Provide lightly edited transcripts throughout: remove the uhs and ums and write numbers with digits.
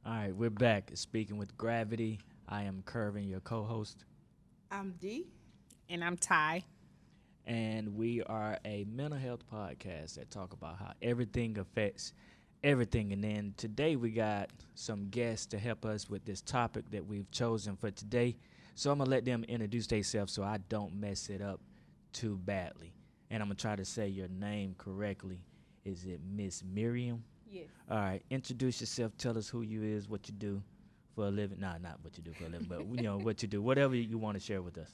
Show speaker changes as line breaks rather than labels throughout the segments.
All right, we're back speaking with Gravity. I am Curvin, your co host,
I'm D.
And I'm Ty.
and we are a mental health podcast that talk about how everything affects everything. And then today we got some guests to help us with this topic that we've chosen for today. So I'm going to let them introduce themselves so I don't mess it up too badly. And I'm going to try to say your name correctly. Is it Miss Miriam?
Yes.
All right, introduce yourself. Tell us who you is, what you do for a living. Nah, not what you do for a living, but what you do. Whatever you want to share with us.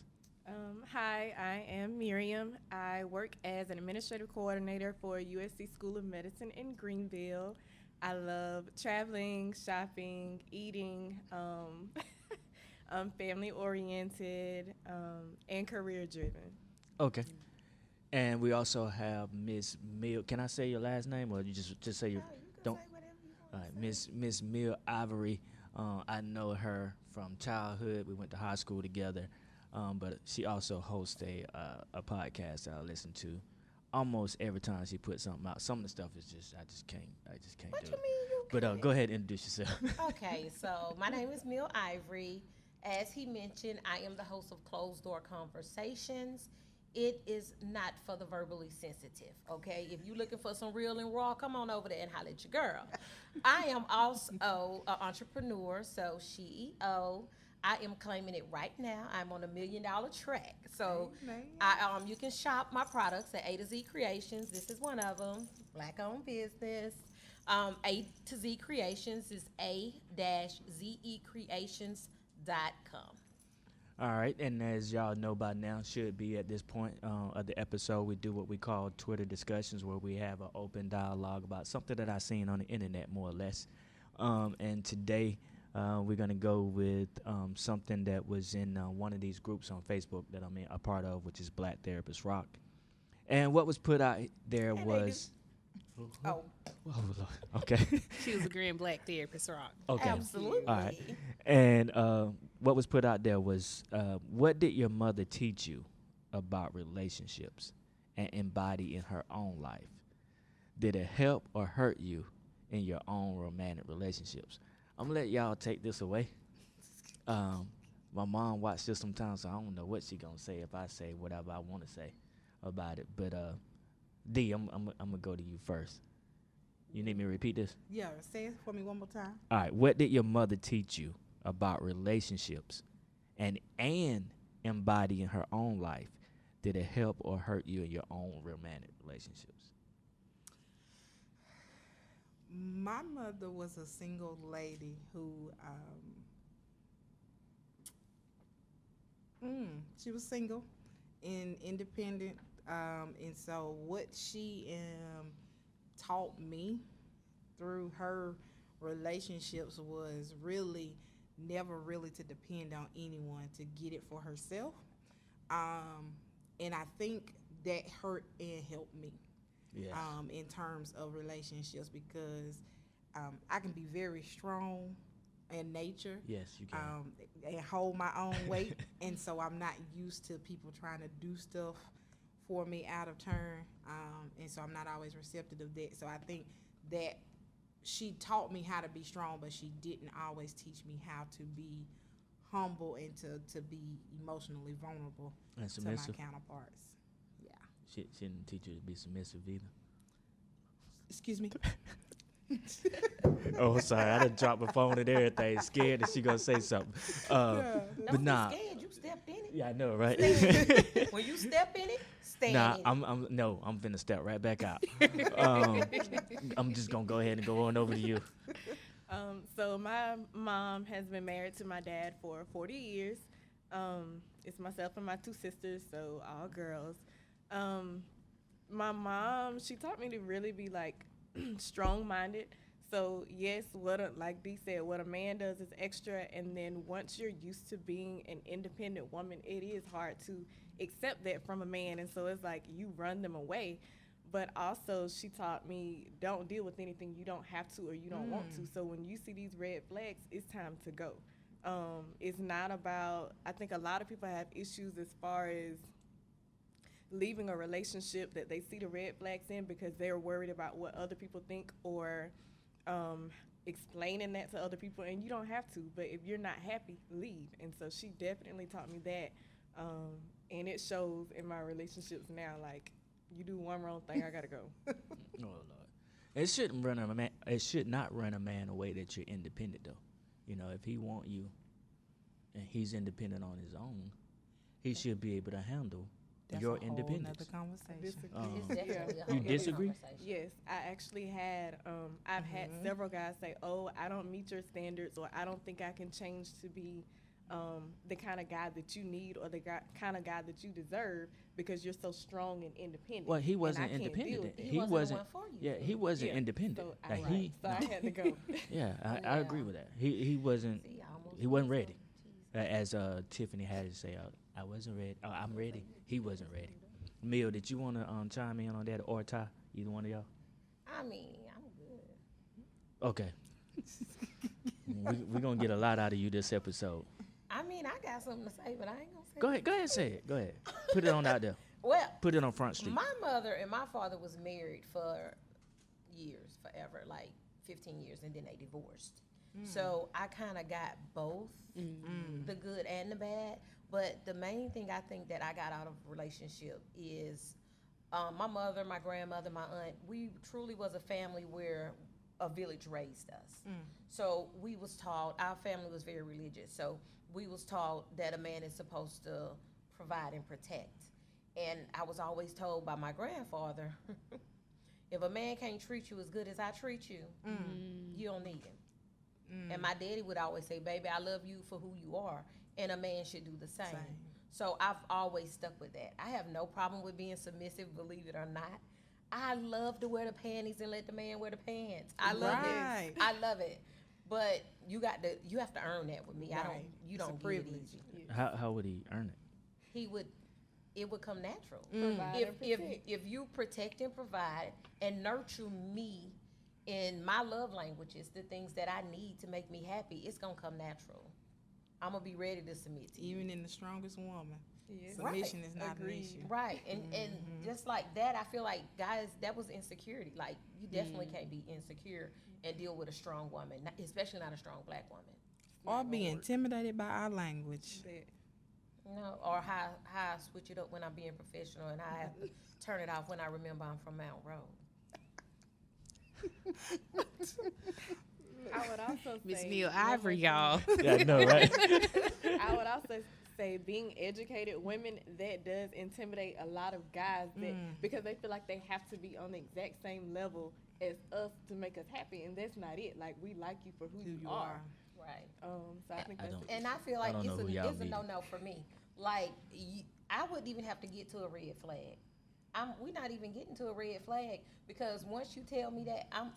Hi, I am Miriam. I work as an administrative coordinator for USC School of Medicine in Greenville. I love traveling, shopping, eating. I'm family oriented and career driven.
Okay. And we also have Miss Mill. Can I say your last name, or you just say your? Don't.
Say whatever you want
All right, Miss Mill Ivory. I know her from childhood. We went to high school together. But she also hosts a podcast that I listen to almost every time she puts something out. Some of the stuff is just I just can't
What
do
you
it.
mean you
But
can't?
go ahead and introduce yourself.
Okay, so my name is Mill Ivory. As he mentioned, I am the host of Closed Door Conversations. It is not for the verbally sensitive, okay? If you're looking for some real and raw, come on over there and holler at your girl. I am also an entrepreneur, so CEO. I am claiming it right now. I'm on $1 million track. So you can shop my products at A to Z Creations. This is one of them, Black-owned business. A to Z Creations is a-zecreations.com.
All right, and as y'all know by now, should be at this point of the episode, we do what we call Twitter discussions, where we have an open dialogue about something that I seen on the internet, more or less. And today, we're gonna go with something that was in one of these groups on Facebook that I'm a part of, which is Black Therapists Rock. And what was put out there was.
Oh,
Oh, Lord. Okay.
She was agreeing Black Therapist Rock.
Okay.
absolutely.
All right. And what was put out there was, what did your mother teach you about relationships and embody in her own life? Did it help or hurt you in your own romantic relationships? I'm going to let y'all take this away. My mom watched this sometimes, so I don't know what she going to say if I say whatever I want to say about it. But, D, I'm going to go to you first. You need me to repeat this?
Yeah, say it for me one more time.
All right. What did your mother teach you about relationships and embody in her own life? Did it help or hurt you in your own romantic relationships?
My mother was a single lady who, she was single and independent. And so what she taught me through her relationships was really never really to depend on anyone to get it for herself. And I think that hurt and helped me
Yes.
in terms of relationships because I can be very strong in nature
Yes, you can.
and hold my own weight. And so I'm not used to people trying to do stuff for me out of turn. And so I'm not always receptive of that. So I think that she taught me how to be strong, but she didn't always teach me how to be humble and to be emotionally vulnerable
And
to my
submissive.
counterparts. Yeah.
She didn't teach you to be submissive either.
Excuse me.
Oh, sorry. I done dropped my phone and everything. Scared that she going to say something.
Don't
But nah.
be scared. You stepped in it.
Yeah, I know, right?
When you step in it, stand
Nah,
in it.
I'm finna step right back out. I'm just gonna go ahead and go on over to you.
So my mom has been married to my dad for 40 years. It's myself and my two sisters, so all girls. My mom, she taught me to really be like strong-minded. So yes, like Dee said, what a man does is extra, and then once you're used to being an independent woman, it is hard to accept that from a man, and so it's like you run them away. But also, she taught me don't deal with anything you don't have to or you don't want to. So when you see these red flags, it's time to go. It's not about, I think a lot of people have issues as far as leaving a relationship that they see the red flags in because they're worried about what other people think, or explaining that to other people, and you don't have to, but if you're not happy, leave. And so she definitely taught me that, and it shows in my relationships now. Like, you do one wrong thing, I gotta go.
Oh Lord, it shouldn't run a man. It should not run a man away that you're independent though. You know, if he want you, and he's independent on his own, he should be able to handle
That's
your
a whole
independence.
nother conversation.
It's definitely a
You
whole other
disagree?
conversation.
Yes, I actually had, I've had several guys say, oh, I don't meet your standards, or I don't think I can change to be the kind of guy that you need, or the kind of guy that you deserve, because you're so strong and independent.
Well, he
And
wasn't
I can't deal
independent.
with it.
He wasn't the one for you.
Yeah, he wasn't
Yeah,
independent.
So I,
Like, he,
so I had to go.
yeah, I agree with that. He wasn't.
See, I almost
He wasn't
said
ready.
something.
As Tiffany had to say, I wasn't ready. Oh, I'm ready. He wasn't ready. Mill, did you want to chime in on that, or Ty? Either one of y'all?
I mean, I'm good.
Okay. We're going to get a lot out of you this episode.
I mean, I got something to say, but I ain't gonna say
Go ahead. Go ahead and say it. Go ahead. Put it on out there.
Well,
Put it on Front Street.
my mother and my father was married for years, forever, like 15 years, and then they divorced. So I kind of got both, the good and the bad. But the main thing I think that I got out of a relationship is my mother, my grandmother, my aunt. We truly was a family where a village raised us. So we was taught, our family was very religious. So we was taught that a man is supposed to provide and protect. And I was always told by my grandfather, if a man can't treat you as good as I treat you, you don't need him. And my daddy would always say, baby, I love you for who you are, and a man should do the same. So I've always stuck with that. I have no problem with being submissive, believe it or not. I love to wear the panties and let the man wear the pants. I love
Right.
it. I love it. But you have to earn that with me.
Right.
You
It's a
don't get it
privilege.
easy.
How would he earn it?
It would come natural.
Provide and
If
protect.
you protect and provide and nurture me in my love languages, the things that I need to make me happy, it's gonna come natural. I'm gonna be ready to submit to you.
Even in the strongest woman,
Yes.
submission is not
Agreed.
an issue.
Right, and just like that, I feel like, guys, that was insecurity. Like, you definitely can't be insecure and deal with a strong woman, especially not a strong black woman.
Or be intimidated by our language.
No, or how I switch it up when I'm being professional, and I have to turn it off when I remember I'm from Mount Road.
I would also
Miss
say,
Mill Ivory, y'all.
Yeah, I know, right?
I would also say being educated women, that does intimidate a lot of guys that because they feel like they have to be on the exact same level as us to make us happy, and that's not it. Like, we like you for who you are.
Right.
So I think
I
that's
don't-
And I feel
I
like
don't know who y'all
it's a
meeting.
no-no for me. Like, I wouldn't even have to get to a red flag. We're not even getting to a red flag, because once you tell me that, I'm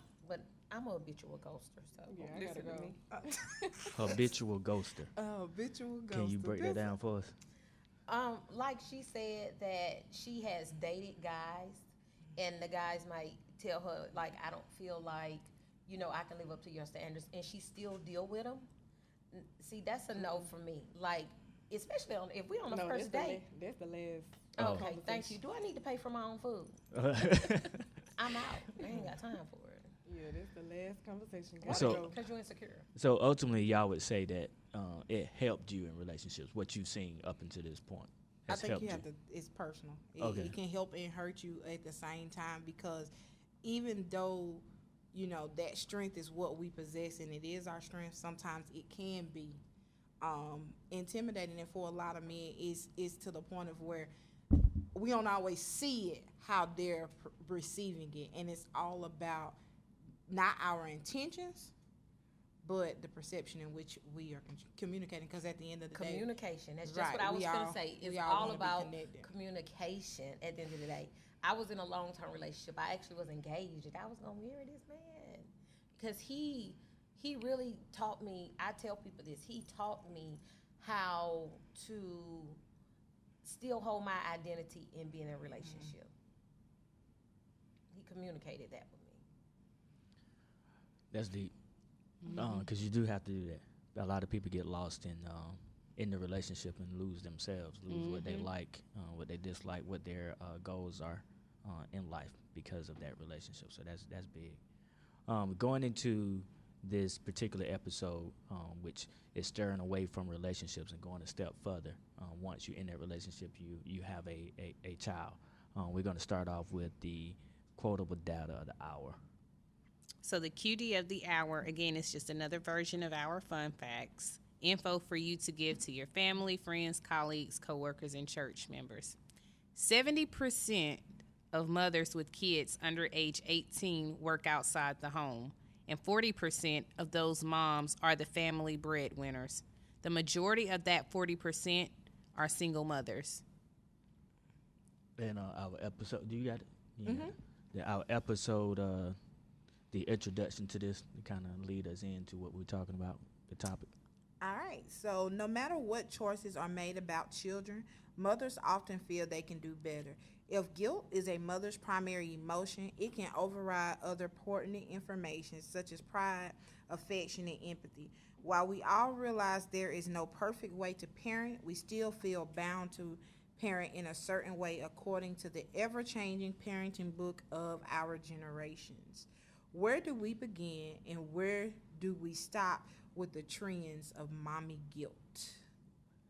a habitual ghoster, so
Yeah, I gotta
Listen
go.
to me.
Habitual ghoster.
Habitual ghost.
Can you break that down for us?
Like she said that she has dated guys, and the guys might tell her, like, I don't feel like, I can live up to your standards, and she still deal with them. See, that's a no for me. Like, especially if we on the first date.
That's the last.
Oh.
Okay, thank you. Do I need to pay for my own food? I'm out. I ain't got time for it.
Yeah, that's the last conversation. Gotta
So-
go.
Because you're insecure.
So ultimately, y'all would say that it helped you in relationships. What you've seen up until this point
I
has
think
helped
you have to. It's personal.
Okay.
It can help and hurt you at the same time, because even though that strength is what we possess and it is our strength, sometimes it can be intimidating, and for a lot of men, is to the point of where we don't always see it how they're receiving it, and it's all about not our intentions, but the perception in which we are communicating. Because at the end of the day,
Communication. That's just
Right,
what I was
we
going
all-
to say. It's
we all
all
wanna be
about
connected.
communication at the end of the day. I was in a long-term relationship. I actually was engaged, and I was going to marry this man because he really taught me. I tell people this. He taught me how to still hold my identity and be in a relationship. He communicated that with me.
That's deep. Because you do have to do that. A lot of people get lost in the relationship and lose themselves, lose what they like, what they dislike, what their goals are in life because of that relationship. So that's big. Going into this particular episode, which is stirring away from relationships and going a step further. Once you're in that relationship, you have a child. We're going to start off with the quotable data of the hour.
So the QD of the hour, again, is just another version of our fun facts. Info for you to give to your family, friends, colleagues, coworkers, and church members. 70% of mothers with kids under age 18 work outside the home, and 40% of those moms are the family breadwinners. The majority of that 40% are single mothers.
And our episode, do you got it? Yeah. Our episode, the introduction to this, to kind of lead us into what we're talking about, the topic.
All right. So no matter what choices are made about children, mothers often feel they can do better. If guilt is a mother's primary emotion, it can override other pertinent information such as pride, affection, and empathy. While we all realize there is no perfect way to parent, we still feel bound to parent in a certain way according to the ever-changing parenting book of our generations. Where do we begin and where do we stop with the trends of mommy guilt?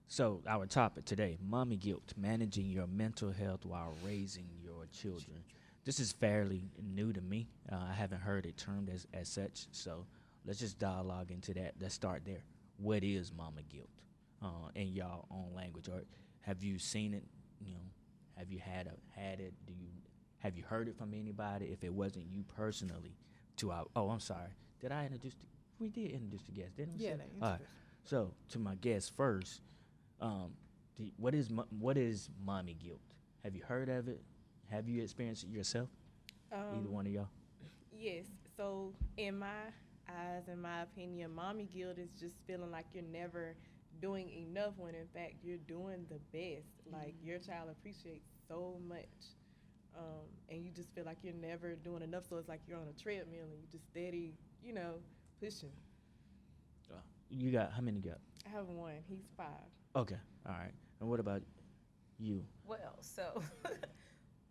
So our topic today, mommy guilt, managing your mental health while raising your children. This is fairly new to me. I haven't heard it termed as such, so let's just dialogue into that. Let's start there. What is mama guilt in y'all own language? Or have you seen it? Have you had it? Have you heard it from anybody? If it wasn't you personally, I'm sorry. Did I introduce? We did introduce the guest, didn't we?
Yeah,
Sir? All right. So to my guest first. What is mommy guilt? Have you heard of it? Have you experienced it yourself? Either one of y'all?
Yes. So in my eyes, in my opinion, mommy guilt is just feeling like you're never doing enough when in fact you're doing the best. Like your child appreciates so much. And you just feel like you're never doing enough. So it's like you're on a treadmill and you just steady, pushing.
You got, how many you got?
I have one. He's 5.
Okay, all right. And what about you?
Well, so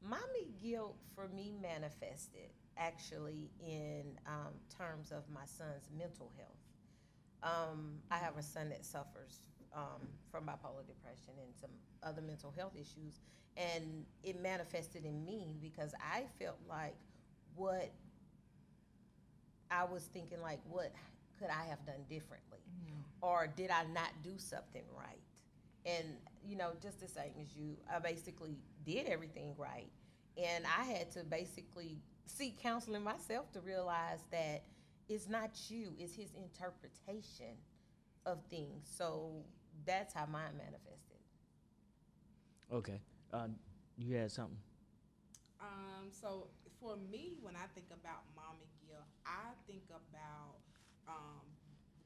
mommy guilt for me manifested actually in terms of my son's mental health. I have a son that suffers from bipolar depression and some other mental health issues, and it manifested in me because I felt like what I was thinking, like, what could I have done differently? Or did I not do something right? And, just the same as you, I basically did everything right. And I had to basically seek counseling myself to realize that it's not you, it's his interpretation of things. So that's how mine manifested.
Okay. You had something?
So for me, when I think about mommy guilt, I think about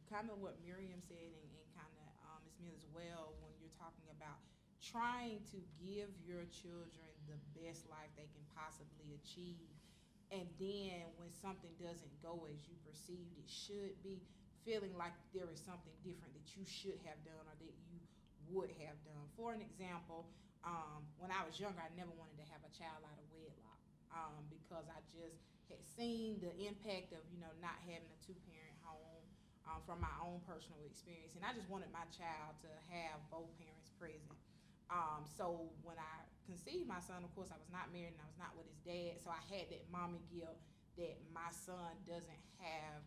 kind of what Miriam said and kind of Ms. Mill as well when you're talking about trying to give your children the best life they can possibly achieve. And then when something doesn't go as you perceived it should be, feeling like there is something different that you should have done or that you would have done. For an example, when I was younger, I never wanted to have a child out of wedlock because I just had seen the impact of, not having a two-parent home from my own personal experience. And I just wanted my child to have both parents present. So when I conceived my son, of course, I was not married and I was not with his dad. So I had that mommy guilt that my son doesn't have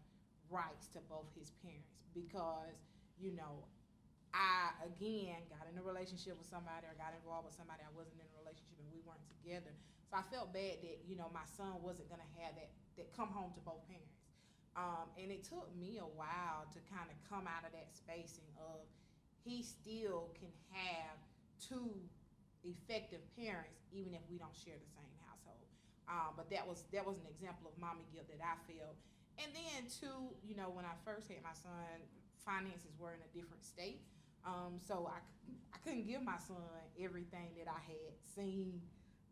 rights to both his parents because, I, again, got in a relationship with somebody or got involved with somebody I wasn't in a relationship and we weren't together. So I felt bad that, my son wasn't going to have that come home to both parents. And it took me a while to kind of come out of that spacing of he still can have 2 effective parents even if we don't share the same household. But that was an example of mommy guilt that I felt. And then too, when I first had my son, finances were in a different state. So I couldn't give my son everything that I had seen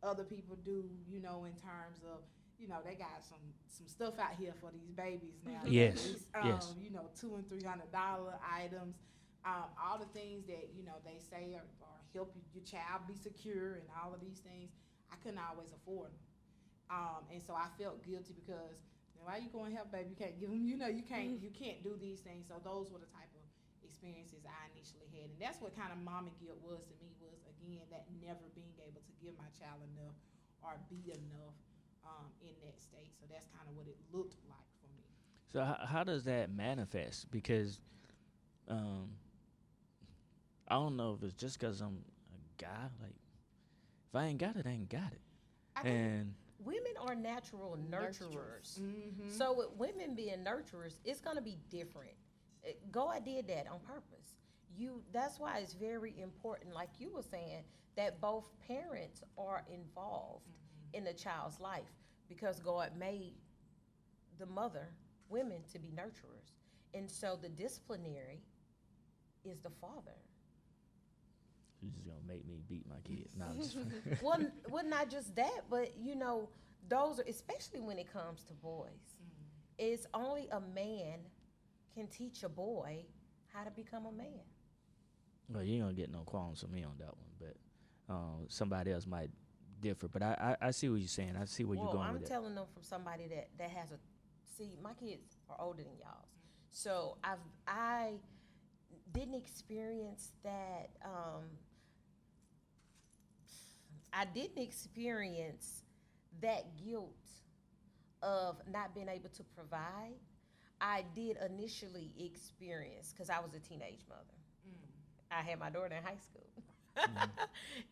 other people do, in terms of, they got some stuff out here for these babies now.
Yes.
Yes. $200 and $300 items, all the things that, they say are help your child be secure and all of these things. I couldn't always afford them. And so I felt guilty because Why you going to help, baby? You can't give them. You can't do these things. So those were the type of experiences I initially had, and that's what kind of mommy guilt was to me. Was again that never being able to give my child enough or be enough in that state. So that's kind of what it looked like for me.
So how does that manifest? Because I don't know if it's just because I'm a guy. Like, if I ain't got it, I ain't got it. And
women are natural nurturers. Mm-hmm. So with women being nurturers, it's going to be different. I did that on purpose. That's why it's very important, like you were saying, that both parents are involved in the child's life, because God made the women to be nurturers. And so the disciplinary is the father.
You're just gonna make me beat my kids. No, I'm just
well, not just that, but those are, especially when it comes to boys. It's only a man can teach a boy how to become a man.
Well, you ain't gonna get no qualms from me on that one, but somebody else might differ. But I see what you're saying. I see where you're going with it.
I'm telling them from somebody that has my kids are older than y'all's, so I didn't experience that. I didn't experience that guilt of not being able to provide. I did initially experience, because I was a teenage mother. I had my daughter in high school.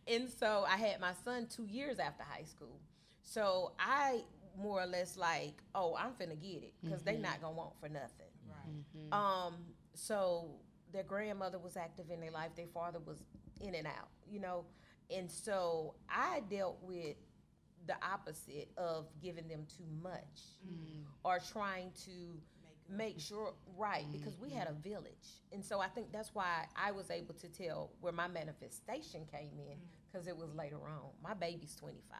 And so I had my son 2 years after high school. So I more or less like, I'm finna get it, because they not gonna want for nothing. Right. So their grandmother was active in their life. Their father was in and out, And so I dealt with the opposite of giving them too much or trying to make sure, right, because we had a village. And so I think that's why I was able to tell where my manifestation came in, because it was later on. My baby's 25.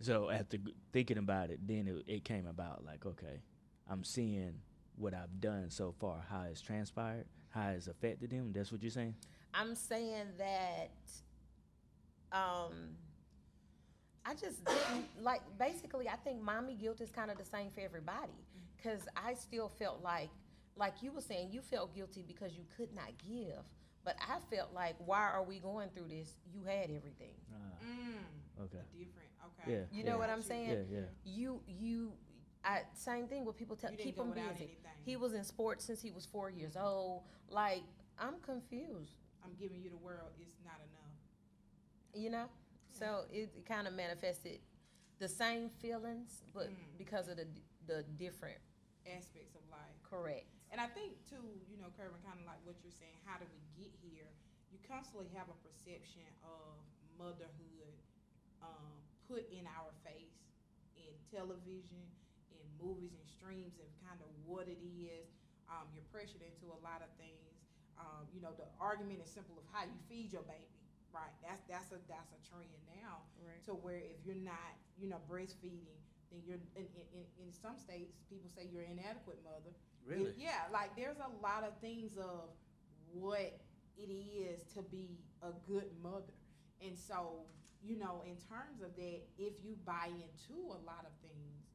So after thinking about it, then it came about like, okay, I'm seeing what I've done so far, how it's transpired, how it's affected them. That's what you're saying? I'm
saying that I just didn't, basically, I think mommy guilt is kind of the same for everybody, because I still felt like you were saying, you felt guilty because you could not give, but I felt like, why are we going through this? You had everything.
Okay.
Different. Okay.
Yeah.
You know what I'm saying?
Yeah.
Same thing with people keep him busy.
Anything.
He was in sports since he was 4 years old. Like, I'm confused.
I'm giving you the world. It's not enough.
So it kind of manifested the same feelings, but because of the different
aspects of life.
Correct.
And I think too, Kerwin, kind of like what you're saying, how do we get here? You constantly have a perception of motherhood put in our face in television, in movies and streams, and kind of what it is. You're pressured into a lot of things. The argument is simple of how you feed your baby. Right, that's a trend now. Right. To where if you're not, breastfeeding, then you're in some states people say you're an inadequate mother.
Really?
Yeah, like there's a lot of things of what it is to be a good mother, and so in terms of that, if you buy into a lot of things,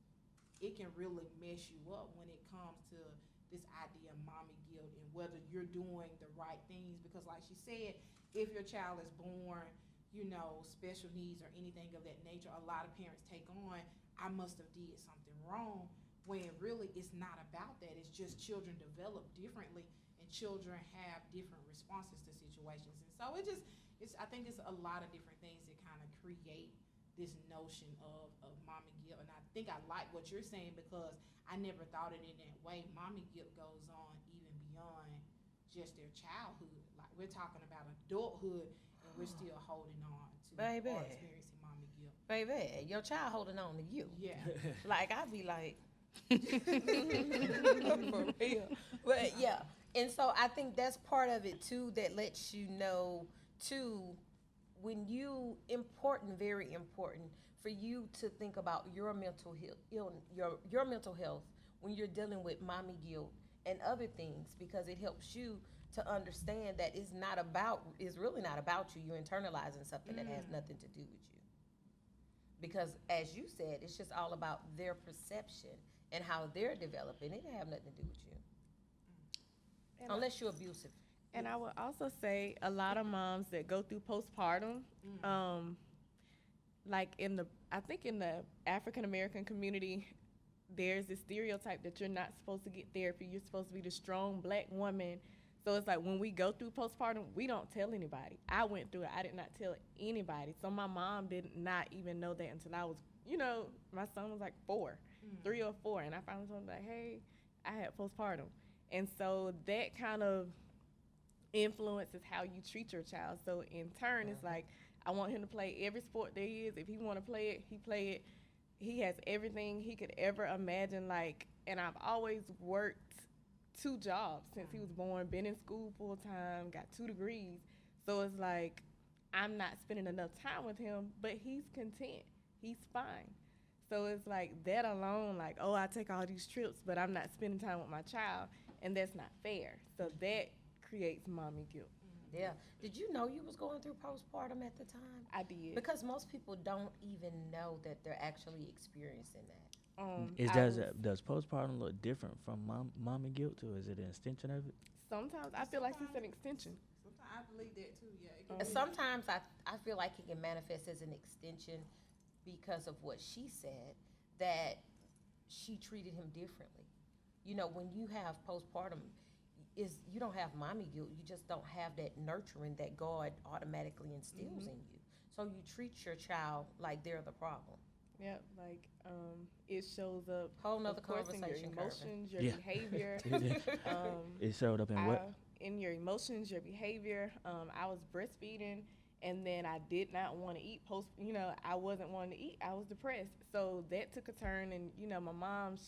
it can really mess you up when it comes to this idea of mommy guilt and whether you're doing the right things, because like she said, if your child is born, special needs or anything of that nature, a lot of parents take on, I must have did something wrong, when really it's not about that. It's just children develop differently and children have different responses to situations. And so I think it's a lot of different things that kind of create this notion of mommy guilt. And I think I like what you're saying, because I never thought it in that way. Mommy guilt goes on even beyond just their childhood. Like, we're talking about adulthood, and we're still holding on to or experiencing mommy guilt.
Baby, your child holding on to you.
Yeah.
Like, I'd be like, for real. But yeah, and so I think that's part of it too, that lets you know too, when very important for you to think about your mental health, your mental health when you're dealing with mommy guilt and other things, because it helps you to understand that it's really not about you. You're internalizing something that has nothing to do with you. Because as you said, it's just all about their perception and how they're developing. It didn't have nothing to do with you.
And
Unless you're abusive.
And I would also say a lot of moms that go through postpartum, like I think in the African American community, there's this stereotype that you're not supposed to get therapy. You're supposed to be the strong Black woman. So it's like when we go through postpartum, we don't tell anybody. I went through it. I did not tell anybody. So my mom did not even know that until I was, my son was like 3 or 4. And I finally told him, like, hey, I had postpartum. And so that kind of influences how you treat your child. So in turn, it's like, I want him to play every sport there is. If he want to play it, he play it. He has everything he could ever imagine. Like, and I've always worked 2 jobs since he was born, been in school full time, got 2 degrees. So it's like, I'm not spending enough time with him, but he's content. He's fine. So it's like that alone, like, oh, I take all these trips, but I'm not spending time with my child, and that's not fair. So that creates mommy guilt.
Yeah. Did you know you was going through postpartum at the time?
I did.
Because most people don't even know that they're actually experiencing that.
Does postpartum look different from mommy guilt, or is it an extension of it?
Sometimes I feel like it's an extension.
Sometimes I believe that too. Yeah.
And sometimes I feel like it can manifest as an extension because of what she said, that she treated him differently. When you have postpartum, you don't have mommy guilt. You just don't have that nurturing that God automatically instills in you. So you treat your child like they're the problem.
Yeah, like it shows up.
Whole nother
of course,
conversation,
in your emotions, your
Yeah.
behavior.
It showed up in what?
In your emotions, your behavior. I was breastfeeding, and then I did not want to eat. I wasn't wanting to eat. I was depressed. So that took a turn, and my mom,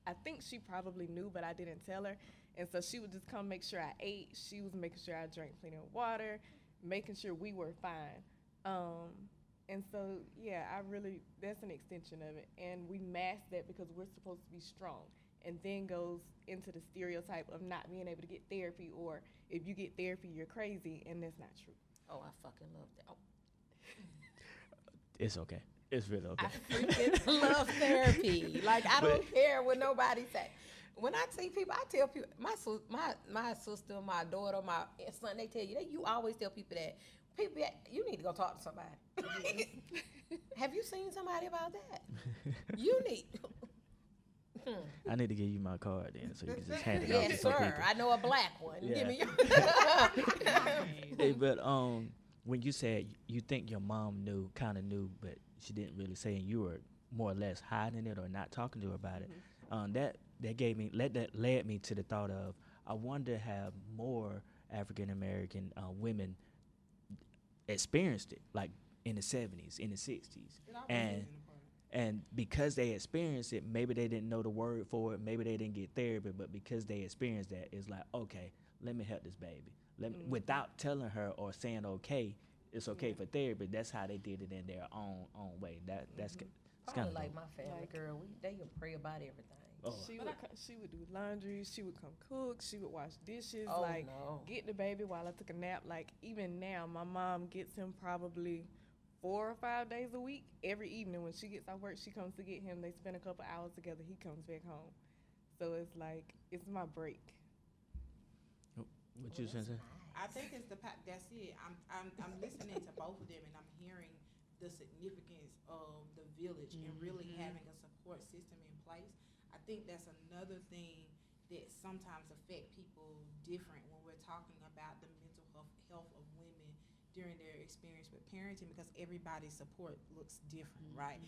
I think she probably knew, but I didn't tell her. And so she would just come make sure I ate. She was making sure I drank plenty of water, making sure we were fine. And so, yeah, that's an extension of it. And we mask that because we're supposed to be strong. And then goes into the stereotype of not being able to get therapy, or if you get therapy, you're crazy, and that's not true.
Oh, I fucking love that. Oh.
It's okay. It's really okay.
I freaking love therapy. Like, I don't care what nobody say. When I see people, I tell people, my sister, my daughter, my son, they tell you, you always tell people that. You need to go talk to somebody. Have you seen somebody about that? You need.
I need to give you my card then, so you can just hand it out to
Yes,
some
sir.
people.
I know a black one.
Yeah.
Give me your.
Hey, but when you said you think your mom kind of knew, but she didn't really say, and you were more or less hiding it or not talking to her about it, that led me to the thought of, I wonder have more African American women experienced it, like in the 70s, in the 60s, and because they experienced it, maybe they didn't know the word for it, maybe they didn't get therapy, but because they experienced that, it's like, okay, let me help this baby. Without telling her or saying, okay, it's okay for therapy. That's how they did it in their own way. That's kind of
like my family, girl. They can pray about everything.
Oh.
She would do laundry. She would come cook. She would wash dishes.
Oh,
get the baby while I took a nap. Like, even now, my mom gets him probably 4 or 5 days a week. Every evening when she gets off work, she comes to get him. They spend a couple hours together. He comes back home. So it's like, it's my break.
What you saying?
I think that's it. I'm listening to both of them, and I'm hearing the significance of the village and really having a support system in place. I think that's another thing that sometimes affect people different when we're talking about the mental health of women during their experience with parenting, because everybody's support looks different, right?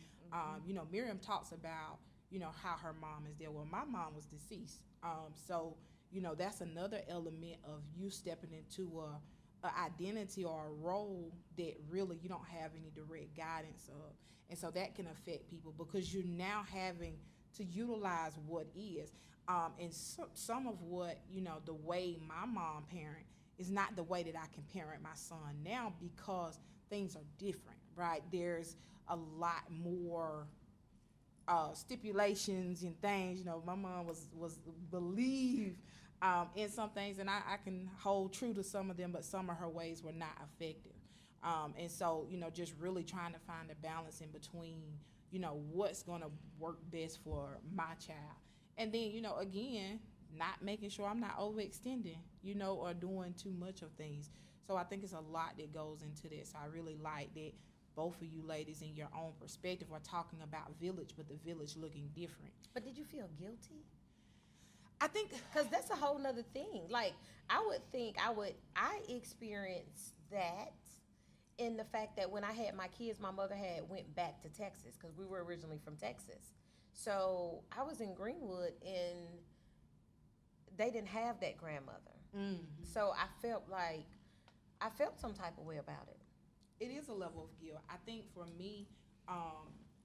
Miriam talks about, how her mom is there. Well, my mom was deceased. So that's another element of you stepping into a identity or a role that really you don't have any direct guidance of. And so that can affect people because you're now having to utilize what is. And some of what, the way my mom parent is not the way that I can parent my son now, because things are different, right? There's a lot more stipulations and things. My mom was believe in some things, and I can hold true to some of them, but some of her ways were not effective. And so, just really trying to find a balance in between, what's going to work best for my child. And then, again, not making sure I'm not overextending, or doing too much of things. So I think it's a lot that goes into this. So I really like that both of you ladies in your own perspective are talking about village, but the village looking different.
But did you feel guilty?
I think
because that's a whole nother thing. Like, I experienced that in the fact that when I had my kids, my mother had went back to Texas because we were originally from Texas. So I was in Greenwood and they didn't have that grandmother.
Mm-hmm.
So I felt some type of way about it.
It is a level of guilt. I think for me,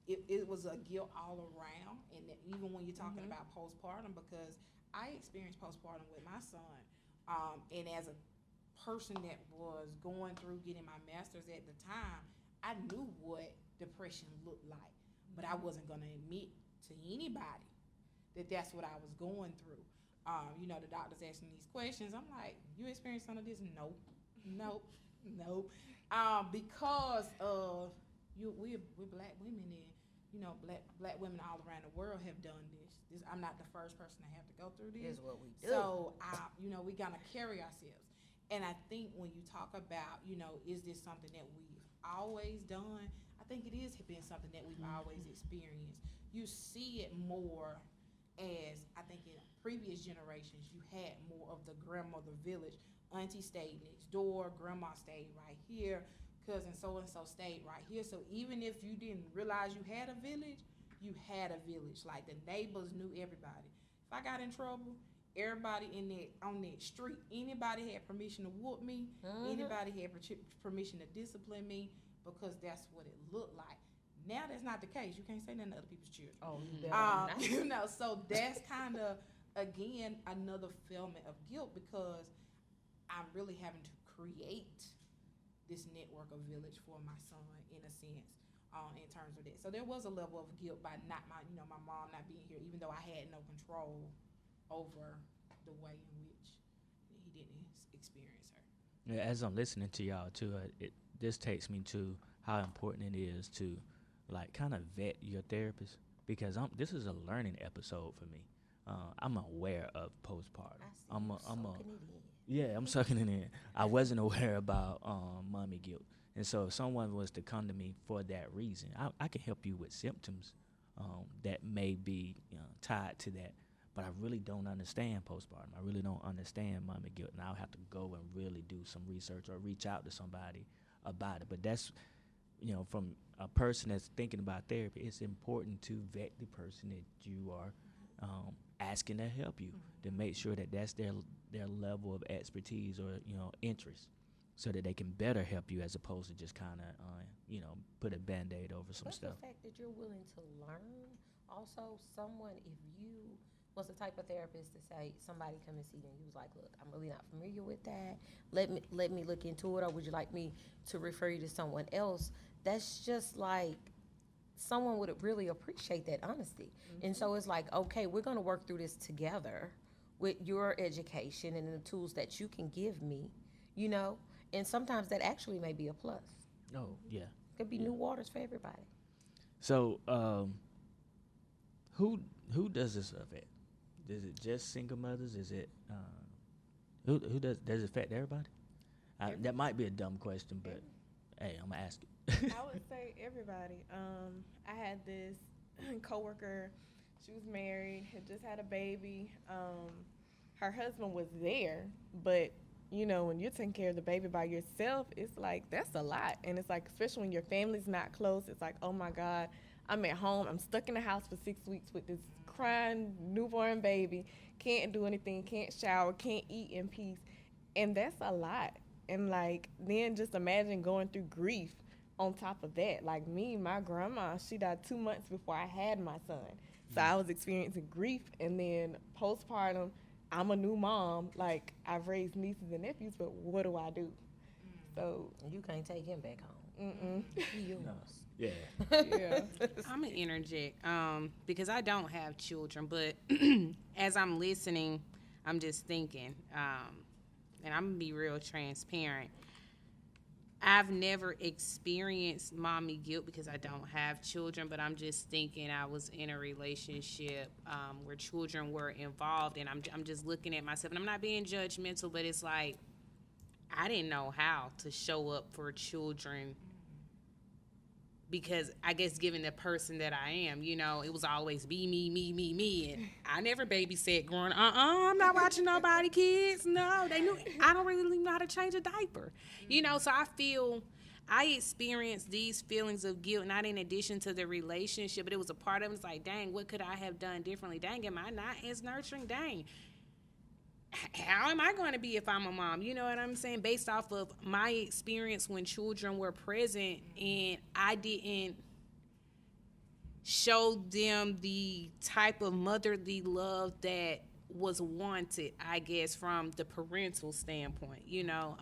it was a guilt all around, and even when you're talking about postpartum, because I experienced postpartum with my son, and as a person that was going through getting my master's at the time, I knew what depression looked like, but I wasn't going to admit to anybody that that's what I was going through. The doctor's asking these questions. I'm like, you experienced some of this? Nope. Because of we're black women, and black women all around the world have done this. I'm not the first person to have to go through this.
Is what we do.
So we gotta carry ourselves. And I think when you talk about, is this something that we've always done? I think it is been something that we've always experienced. You see it more as, I think in previous generations, you had more of the grandmother village. Auntie stayed next door, grandma stayed right here, cousin so-and-so stayed right here. So even if you didn't realize you had a village, you had a village. Like, the neighbors knew everybody. If I got in trouble, everybody on that street, anybody had permission to whoop me, anybody had permission to discipline me, because that's what it looked like. Now that's not the case. You can't say nothing to other people's children.
Oh, you better
So that's kind of, again, another fulfillment of guilt, because I'm really having to create this network of village for my son, in a sense, in terms of that. So there was a level of guilt by my mom not being here, even though I had no control over the way in which he didn't experience her.
Yeah, as I'm listening to y'all too, this takes me to how important it is to kind of vet your therapist, because this is a learning episode for me. I'm aware of postpartum. I'm sucking it in. I wasn't aware about mommy guilt. And so if someone was to come to me for that reason, I can help you with symptoms that may be tied to that. But I really don't understand postpartum. I really don't understand mommy guilt. And I'll have to go and really do some research or reach out to somebody about it. But that's, from a person that's thinking about therapy, it's important to vet the person that you are asking to help you, to make sure that that's their level of expertise or interest, so that they can better help you, as opposed to just kind of put a band-aid over some stuff.
The fact that you're willing to learn, also, someone, if you was the type of therapist to say, somebody come and see you and you was like, look, I'm really not familiar with that, let me look into it, or would you like me to refer you to someone else? That's just like, someone would really appreciate that honesty. And so it's like, okay, we're going to work through this together with your education and the tools that you can give me, and sometimes that actually may be a plus.
Oh, yeah.
Could be new waters for everybody.
So who does this stuff at? Is it just single mothers? Is it who does it affect everybody? That might be a dumb question, but hey, I'm gonna ask it.
I would say everybody. I had this coworker. She was married, had just had a baby. Her husband was there, but when you're taking care of the baby by yourself, it's like, that's a lot. And it's like, especially when your family's not close, it's like, oh my God, I'm at home, I'm stuck in the house for 6 weeks with this crying newborn baby, can't do anything, can't shower, can't eat in peace. And that's a lot. And like, then just imagine going through grief on top of that. Like me, my grandma, she died 2 months before I had my son. So I was experiencing grief, and then postpartum, I'm a new mom. Like, I've raised nieces and nephews, but what do I do? So
you can't take him back home. He yours.
Yeah.
Yeah.
I'm gonna interject because I don't have children, but as I'm listening, I'm just thinking, and I'm gonna be real transparent. I've never experienced mommy guilt because I don't have children, but I'm just thinking I was in a relationship where children were involved, and I'm just looking at myself, and I'm not being judgmental, but it's like I didn't know how to show up for children because I guess given the person that I am, you know, it was always be me, and I never babysat growing up. I'm not watching nobody kids. No, they knew I don't really know how to change a diaper, you know. So I feel I experienced these feelings of guilt, not in addition to the relationship, but it was a part of it. It's like, dang, what could I have done differently? Dang, am I not as nurturing? Dang, how am I going to be if I'm a mom? You know what I'm saying? Based off of my experience when children were present and I didn't show them the type of motherly love that was wanted, I guess, from the parental standpoint, you know?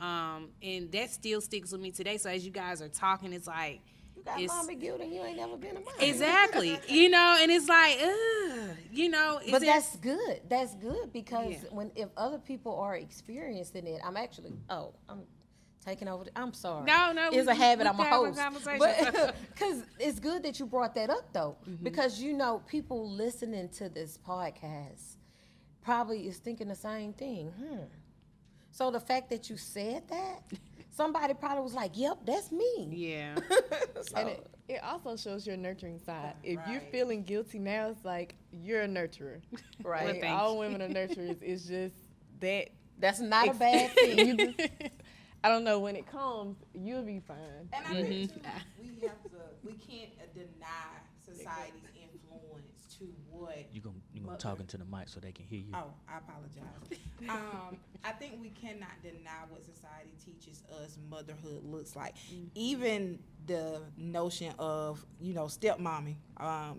And that still sticks with me today. So as you guys are talking, it's like,
got mommy guilt and you ain't never been a mom.
Exactly. You know, and it's like, ugh, you know.
But that's good. That's good because if other people are experiencing it, I'm taking over. I'm sorry.
No.
It's a habit. I'm a host.
But
because it's good that you brought that up, though, because, you know, people listening to this podcast probably is thinking the same thing. So the fact that you said that, somebody probably was like, yep, that's me.
Yeah.
So. And it also shows your nurturing side. If you're feeling guilty now, it's like you're a nurturer. Right. Well, all women are nurturers. It's just that.
That's not a bad thing.
I don't know, when it comes, you'll be fine.
And I think too, we can't deny society's influence to what
you gonna talk into the mic so they can hear you.
Oh, I apologize. I think we cannot deny what society teaches us motherhood looks like. Even the notion of, you know, stepmommy.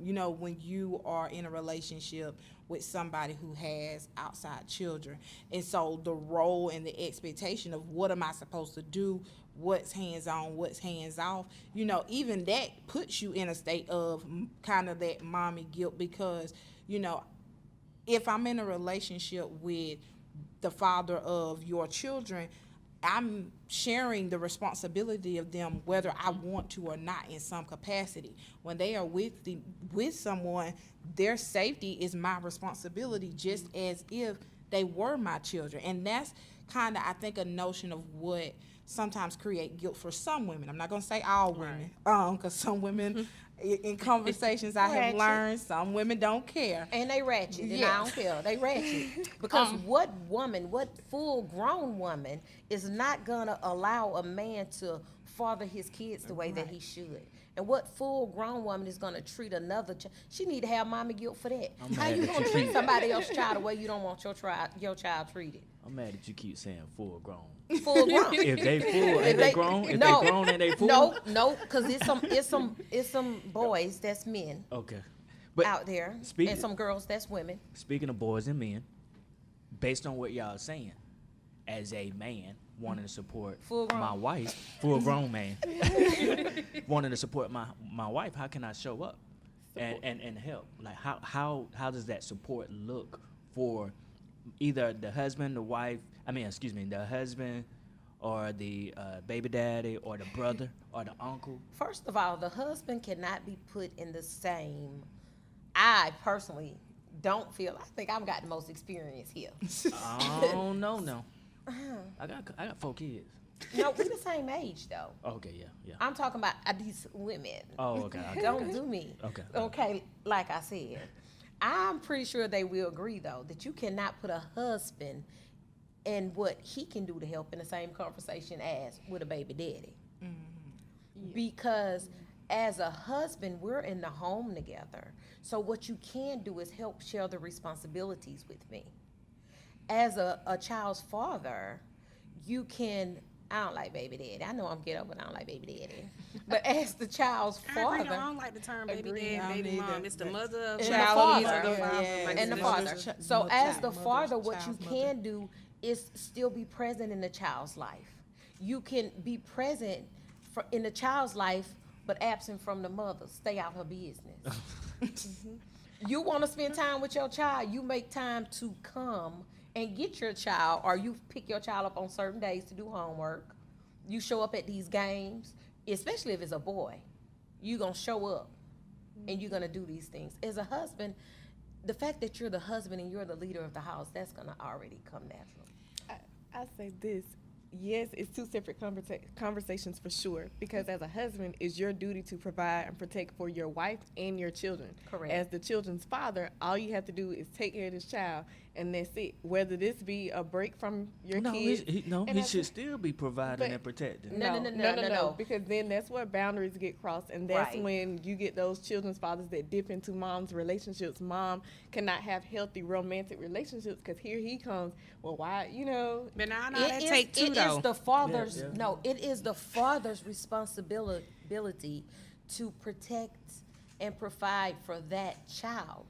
You know, when you are in a relationship with somebody who has outside children. And so the role and the expectation of what am I supposed to do, what's hands-on, what's hands-off, you know, even that puts you in a state of kind of that mommy guilt because, you know, if I'm in a relationship with the father of your children, I'm sharing the responsibility of them whether I want to or not in some capacity. When they are with someone, their safety is my responsibility just as if they were my children. And that's kind of, I think, a notion of what sometimes create guilt for some women. I'm not going to say all women, because some women, in conversations I have learned, some women don't care.
And they ratchet, and I don't care. They ratchet. Because what full-grown woman is not going to allow a man to father his kids the way that he should? And what full-grown woman is going to treat another child? She need to have mommy guilt for that. How you going to treat somebody else's child the way you don't want your child treated?
I'm mad that you keep saying full grown.
Full grown.
If they full, if they grown, if they grown and they full.
No, because it's some boys that's men.
Okay.
Out there, and some girls that's women.
Speaking of boys and men, based on what y'all are saying, as a man wanting to support my wife, full grown man, wanting to support my wife, how can I show up and help? Like how does that support look for either the husband, the husband or the baby daddy or the brother or the uncle?
First of all, the husband cannot be put in the same. I personally don't feel. I think I've got the most experience here.
Oh no. I got 4 kids.
No, we're the same age though.
Okay, yeah.
I'm talking about these women.
Oh, okay.
Don't do me.
Okay.
Like I said, I'm pretty sure they will agree though that you cannot put a husband and what he can do to help in the same conversation as with a baby daddy. Because as a husband, we're in the home together. So what you can do is help share the responsibilities with me. As a child's father, you can, I don't like baby daddy. I know I'm ghetto, but I don't like baby daddy. But as the child's father.
I don't like the term baby daddy, baby mom. It's the mother of
and
child.
The father. And the father. So as the father, what you can do is still be present in the child's life. You can be present in the child's life, but absent from the mother. Stay out her business. You want to spend time with your child, you make time to come and get your child, or you pick your child up on certain days to do homework, you show up at these games, especially if it's a boy, you're going to show up and you're going to do these things. As a husband, the fact that you're the husband and you're the leader of the house, that's going to already come natural.
I say this. Yes, it's two separate conversations for sure. Because as a husband, it's your duty to provide and protect for your wife and your children.
Correct.
As the children's father, all you have to do is take care of this child, and that's it. Whether this be a break from your kids.
He should still be providing and protecting.
No.
Because then that's where boundaries get crossed, and that's
Right.
when you get those children's fathers that dip into mom's relationships. Mom cannot have healthy romantic relationships because here he comes. Well, why?
But now
It
that
is-
take two
it
though.
is the father's
Yeah.
no. It is the father's responsibility to protect and provide for that child.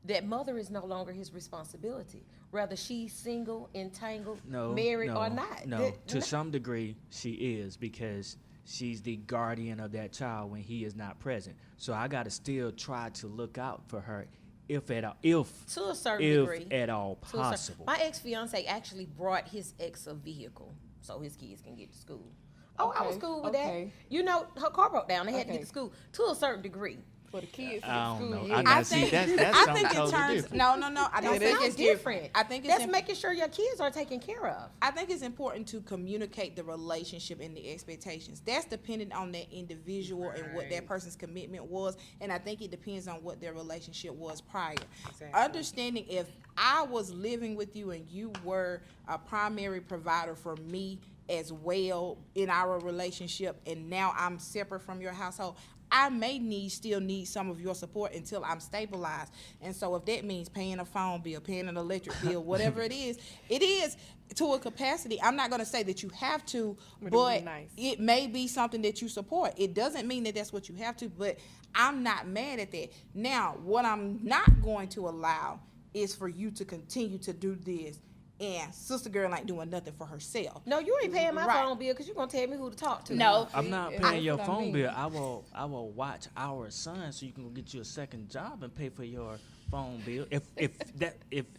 That mother is no longer his responsibility. Whether she's single, entangled, married, or not.
No, to some degree she is, because she's the guardian of that child when he is not present. So I got to still try to look out for her, if at all,
to a certain degree,
at all
To a cer-
possible.
My ex-fiance actually brought his ex a vehicle so his kids can get to school. Oh, I was
Okay,
cool with
okay.
that. Her car broke down. They had to
Okay.
get to school to a certain degree.
For the kids to
I don't
school,
know.
yeah.
I know. See, that's
I
something
think in
totally
terms,
different.
no, I don't
It
think
It's
it's
different.
I think it's
That's making sure your kids are taken care of.
I think it's important to communicate the relationship and the expectations. That's dependent on that individual and what that person's commitment was, and I think it depends on what their relationship was prior.
Exactly.
Understanding if I was living with you and you were a primary provider for me as well in our relationship, and now I'm separate from your household, I may still need some of your support until I'm stabilized. And so if that means paying a phone bill, paying an electric bill, whatever it is to a capacity. I'm not going to say that you have to, but
nice.
it may be something that you support. It doesn't mean that that's what you have to, but I'm not mad at that. Now, what I'm not going to allow is for you to continue to do this and sister girl ain't doing nothing for herself.
No, you ain't paying my
Right.
phone bill because you're going to tell me who to talk to.
No.
I'm not
That's
paying your
what I
phone
mean.
bill. I will watch our son so you can go get you a second job and pay for your phone bill. If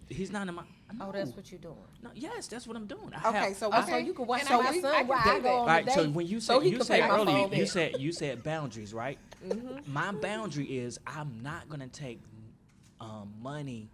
he's not in my
Oh, that's what you're doing.
no, yes, that's what I'm doing.
Okay, so
So you can watch
And
my
I
son
can
while
do
I go
that.
on
All
the
right,
date.
so when you
so
said
he
you
can
said
pay my
earlier,
phone bill.
you said boundaries, right? My boundary is I'm not gonna take money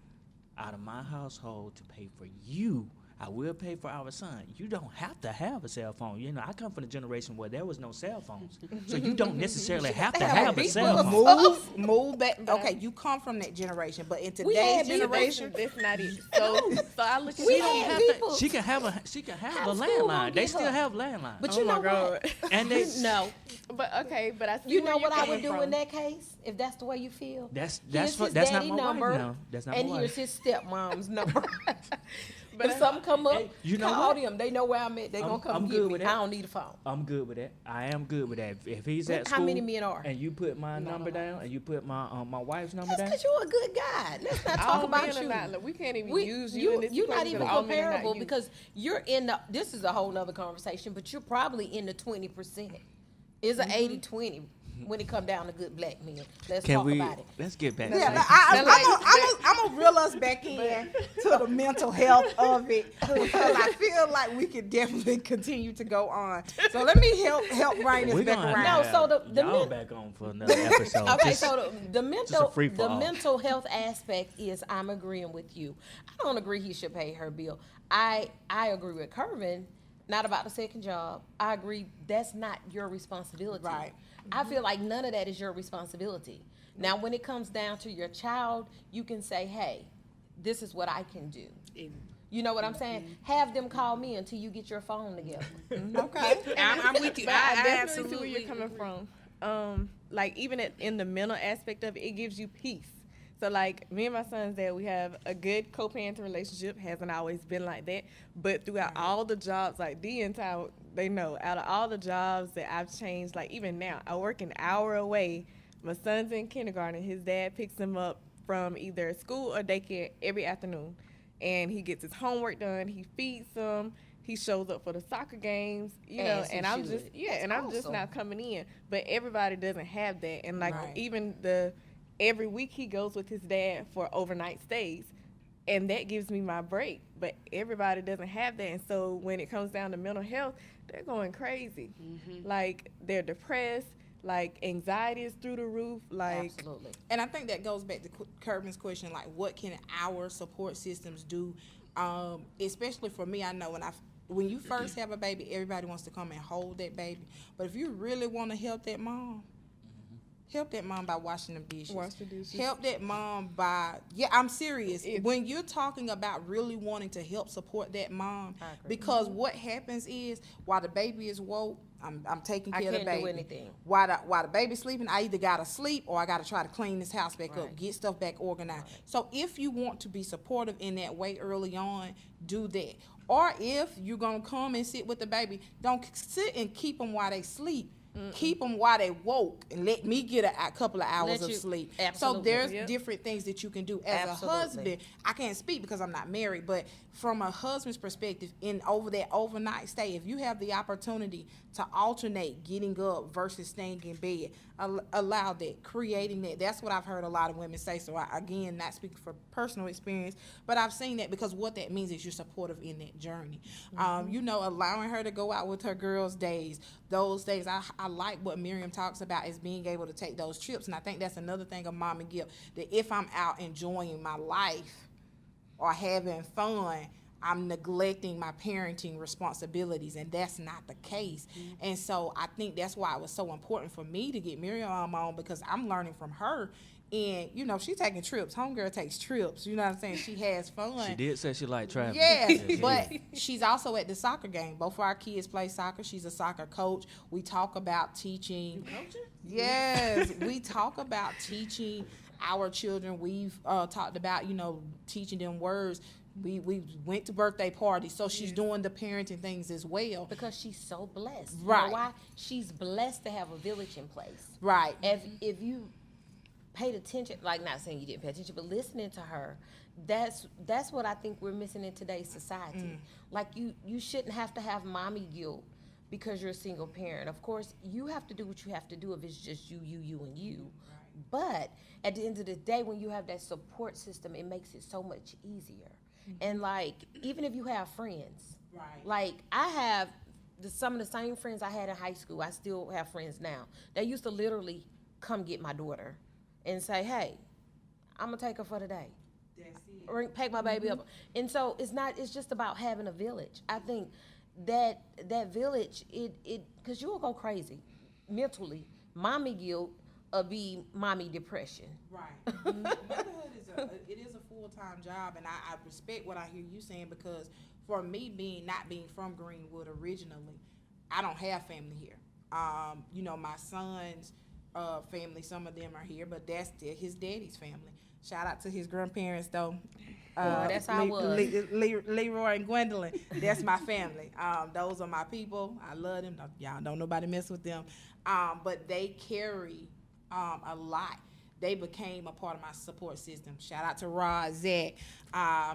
out of my household to pay for you. I will pay for our son. You don't have to have a cell phone. You know, I come from a generation where there was no cell phones, so you don't necessarily have to have a cell phone.
Move back. Okay, you come from that generation, but in
We had
today's
people-
generation,
That's not it. So I look at
We
She don't
had
have
people-
to. She can have a
How
landline.
school
They
get
still
her?
have landlines.
But
Oh
you
my
know what?
God.
And they
No.
But okay, but I see
You
where
know
you're
what I would
coming
do
from.
in that case, if that's the way you feel?
that's
Here's
what
his
that's not
daddy
my
number,
wife. No, that's not
and
my
here's
wife.
his stepmom's number.
But
if something come up,
Hey, you know
call
what?
them. They know where I'm at. They
I'm-
gonna come
I'm
get
good
me.
with
I
that.
don't need a phone.
I'm good with that. I am good with that. If he's at
How
school,
many men are?
and you put my number down, and you put my my wife's number
That's
down,
because you're a good guy. Let's not talk
All
about
men are
you.
not, look, we can't even
We-
use you in this
you're not
equation
even
because all men are not
comparable
you.
because you're in the. This is a whole nother conversation, but you're probably in the 20%. It's an 80-20 when it come down to good black men. Let's
can
talk
we?
about it.
Let's get back.
yeah,
to
but
that.
I'm gonna reel us back in to the mental health of it because I feel like we could definitely continue to go on. So let me help bring this
We're
back
gonna
around.
No,
have
so the
y'all
men-
back on for another episode.
Okay,
Just-
so the mental
free-for-all.
mental health aspect is I'm agreeing with you. I don't agree he should pay her bill. I agree with Kervin, not about the second job. I agree that's not your responsibility.
Right.
I feel like none of that is your responsibility. Now, when it comes down to your child, you can say, hey, this is what I can do. You know what I'm saying? Have them call me until you get your phone together.
Okay.
I'm with you.
But I
I
definitely
absolutely
see where you're coming from. Like even in the mental aspect of it, it gives you peace. So like me and my son's dad, we have a good co-parenting relationship. Hasn't always been like that, but throughout all the jobs, like the entire, they know, out of all the jobs that I've changed, like even now, I work an hour away. My son's in kindergarten. His dad picks him up from either school or daycare every afternoon, and he gets his homework done. He feeds him. He shows up for the soccer games, you know,
As he
and I'm
should.
just
That's
I'm just
awesome.
now coming in. But everybody doesn't have that, and like
Right.
even every week he goes with his dad for overnight stays. and that gives me my break. But everybody doesn't have that, and so when it comes down to mental health, they're going crazy. Like, they're depressed, like anxiety is through the roof, like
Absolutely.
And I think that goes back to Kervin's question, like, what can our support systems do? Especially for me, I know when you first have a baby, everybody wants to come and hold that baby. But if you really want to help that mom by washing the dishes.
Wash the dishes.
Help that mom by, I'm serious. When you're talking about really wanting to help support that mom,
I agree.
because what happens is, while the baby is woke, I'm taking
I
care of the
can't
baby.
do anything.
While the baby's sleeping, I either gotta sleep or I gotta try to clean this house back up,
Right.
get stuff back organized. So if you want to be supportive in that way early on, do that. Or if you're gonna come and sit with the baby, don't sit and keep them while they sleep. Keep them while they woke and let me get a couple of hours of sleep.
Absolutely.
So there's
Yep.
different things that you can do as
Absolutely.
a husband. I can't speak because I'm not married, but from a husband's perspective, over that overnight stay, if you have the opportunity to alternate getting up versus staying in bed, allow that, creating that. That's what I've heard a lot of women say. So again, not speaking for personal experience, but I've seen that, because what that means is you're supportive in that journey. Allowing her to go out with her girls' days. Those days, I like what Miriam talks about, is being able to take those trips. And I think that's another thing of mom and guilt, that if I'm out enjoying my life or having fun, I'm neglecting my parenting responsibilities, and that's not the case. And so I think that's why it was so important for me to get Miriam on, because I'm learning from her. And, she's taking trips. Homegirl takes trips. You know what I'm saying? She has fun.
She did say she liked traveling.
Yes, but she's also at the soccer game. Both of our kids play soccer. She's a soccer coach. We talk about teaching. Yes, we talk about teaching our children. We've talked about, teaching them words. We went to birthday parties, so she's doing the parenting things as well.
Because she's so blessed. You
Right.
know why? She's blessed to have a village in place.
Right.
If you paid attention, like, not saying you didn't pay attention, but listening to her, that's what I think we're missing in today's society. Like, you shouldn't have to have mommy guilt because you're a single parent. Of course, you have to do what you have to do if it's just you, and you. But at the end of the day, when you have that support system, it makes it so much easier. And, like, even if you have friends,
Right.
like, I have some of the same friends I had in high school. I still have friends now. They used to literally come get my daughter and say, hey, I'm going to take her for the day.
That's it.
Or pack my baby up. And so it's just about having a village. I think that village, because you will go crazy mentally. Mommy guilt or be mommy depression.
Right. Motherhood is a full-time job, and I respect what I hear you saying, because for me, not being from Greenwood originally, I don't have family here. My son's family, some of them are here, but that's still his daddy's family. Shout out to his grandparents, though.
That's how I was.
Leroy and Gwendolyn. That's my family. Those are my people. I love them. Y'all don't nobody mess with them. But they carry a lot. They became a part of my support system. Shout out to Rod, Zach,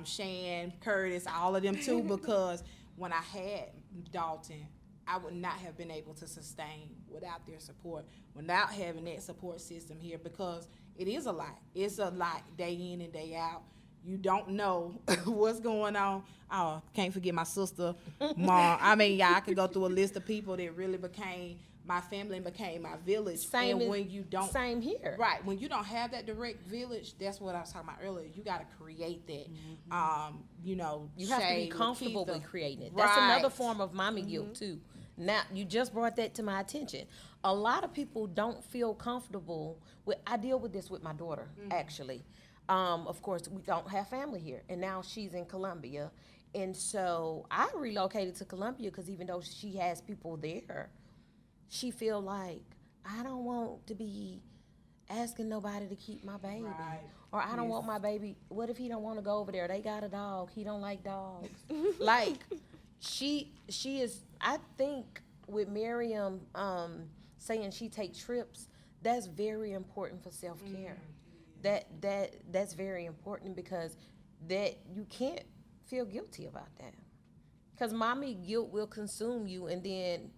Shan, Curtis, all of them too, because when I had Dalton, I would not have been able to sustain without their support, without having that support system here, because it is a lot. It's a lot day in and day out. You don't know what's going on. Oh, can't forget my sister, mom. I could go through a list of people that really became my family and became my village.
Same here.
Right. When you don't have that direct village, that's what I was talking about earlier. You got to create that.
You have to be comfortable with creating it. That's
Right.
another form of mommy guilt too. Now, you just brought that to my attention. A lot of people don't feel comfortable with, I deal with this with my daughter, actually. Of course, we don't have family here, and now she's in Columbia. And so I relocated to Columbia because even though she has people there, she feel like, I don't want to be asking nobody to keep my baby.
Right.
Or I don't want my baby, what if he don't want to go over there? They got a dog. He don't like dogs. Like, she is, I think with Miriam saying she take trips, that's very important for self-care. That's very important, because that you can't feel guilty about that. Because mommy guilt will consume you, and then